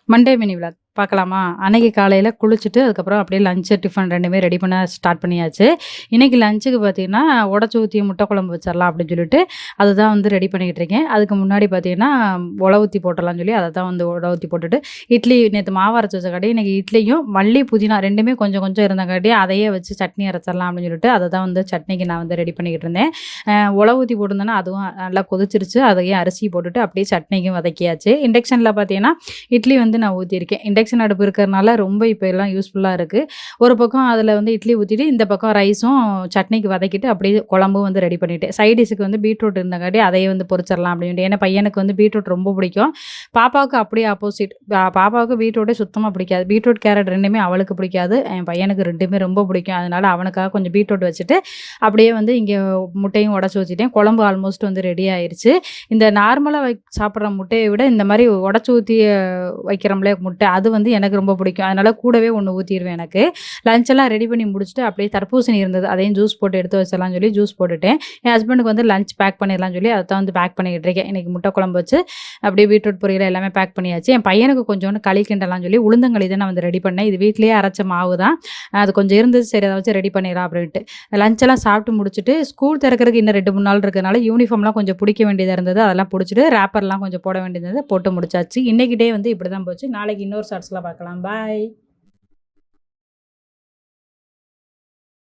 Monday mini vlog பார்க்கலாமா? அன்னைக்கு காலையில குளிச்சுட்டு, அதுக்கப்புறம் அப்படியே லஞ்ச், டிஃபன் 2மே ரெடி பண்ண ஸ்டார்ட் பண்ணியாச்சு. இன்னைக்கு லஞ்சுக்கு பார்த்தீங்கன்னா, உடச்சி ஊத்தி முட்டை குழம்பு வச்சிரலாம் அப்படின்னு சொல்லிட்டு, அதுதான் வந்து ரெடி பண்ணிக்கிட்டு இருக்கேன். அதுக்கு முன்னாடி பார்த்தீங்கன்னா, உல ஊத்தி போட்டுறலாம்னு சொல்லி அத தான் வந்து உல ஊத்தி போட்டுட்டு, இட்லி நேத்து மாவு அரைச்சு வச்சங்காட்டி, இன்னைக்கு இட்லியும் மல்லி, புதினா 2மே கொஞ்சம் கொஞ்சம் இருந்தங்காட்டி, அதையே வச்சு சட்னி அரைச்சிரலாம் அப்படின்னு சொல்லிட்டு, அத தான் வந்து சட்னிக்கு நான் வந்து ரெடி பண்ணிக்கிட்டு இருந்தேன். உல ஊத்தி போட்டிருந்தேன்னா, அதுவும் நல்லா கொதிச்சிருச்சு. அதையும் அரிசி போட்டுட்டு அப்படியே சட்னிக்கும் வதக்கியாச்சு. இண்டக்ஷன்ல பார்த்தீங்கன்னா, இட்லி வந்து நான் ஊத்தியிருக்கேன். இண்டக்ஷன் அடுப்பு இருக்கிறனால ரொம்ப இப்ப எல்லாம் யூஸ்ஃபுல்லா இருக்கு. ஒரு பக்கம் அதில வந்து இட்லி ஊத்திட்டு, இந்த பக்கம் ரைஸும் சட்னிக்கு வதக்கிட்டு அப்படியே குழம்பும் வந்து ரெடி பண்ணிட்டேன். சைட் டிஷ்ஷுக்கு வந்து பீட்ரூட் இருந்தங்காட்டி அதையே வந்து பொரிச்சிரலாம் அப்படின்ட்டு. ஏன்னா பையனுக்கு வந்து பீட்ரூட் ரொம்ப பிடிக்கும். பாப்பாவுக்கு அப்படியே ஆப்போசிட். பாப்பாவுக்கு பீட்ரூட்டே சுத்தமா பிடிக்காது. பீட்ரூட், கேரட் 2மே அவளுக்கு பிடிக்காது. என் பையனுக்கு 2மே ரொம்ப பிடிக்கும். அதனால அவனுக்காக கொஞ்சம் பீட்ரூட் வச்சுட்டு, அப்படியே வந்து இங்க முட்டையும் உடைச்சு ஊத்திட்டேன். குழம்பு ஆல்மோஸ்ட் வந்து ரெடி ஆயிருச்சு. இந்த நார்மலா சாப்பிடுற முட்டைய விட இந்த மாரி உடைச்சு ஊத்தி வைக்கிறோம்ல முட்டை, அது வந்து எனக்கு ரொம்ப பிடிக்கும். அதனால கூடவே 1 ஊத்திருவேன் எனக்கு. லஞ்ச் எல்லாம் ரெடி பண்ணி முடிச்சுட்டு, அப்படியே தர்பூசணி இருந்தது. அதையும் ஜூஸ் போட்டு எடுத்து வச்சிடலாம்னு சொல்லி ஜூஸ் போட்டுட்டேன். என் ஹஸ்பண்டுக்கு வந்து லஞ்ச் பேக் பண்ணிடலாம்னு சொல்லி அத தான் வந்து பேக் பண்ணிக்கிட்டு இருக்கேன். இன்னைக்கு முட்டை குழம்பு வச்சு, அப்படியே பீட்ரூட் பொரியல் எல்லாமே பேக் பண்ணியாச்சு. என் பையனுக்கு கொஞ்சோண்டு களி கிண்டலாம்னு சொல்லி உளுந்தங்களி தான் நான் வந்து ரெடி பண்ணேன். இது வீட்லயே அரைச்ச மாவு தான். அது கொஞ்சம் இருந்துச்சு. சரி அத வச்சு ரெடி பண்ணிடலாம் அப்படின்ட்டு. லஞ்ச் எல்லாம் சாப்பிட்டு முடிச்சுட்டு, ஸ்கூல் திறக்கறதுக்கு இன்னும் 2, 3 நாள் இருக்கனால யூனிஃபார்ம்லாம் கொஞ்சம் புடிக்க வேண்டியதா இருந்தது. அதெல்லாம் புடிச்சுட்டு, ரேப்பர்லாம் கொஞ்சம் போட வேண்டியது இருந்தது. போட்டு முடிச்சாச்சு. இன்னைக்கு டே வந்து இப்படி தான் போச்சு. நாளைக்கு இன்னொரு ஷார்ட்ஸ்ல பார்க்கலாம். பாய்.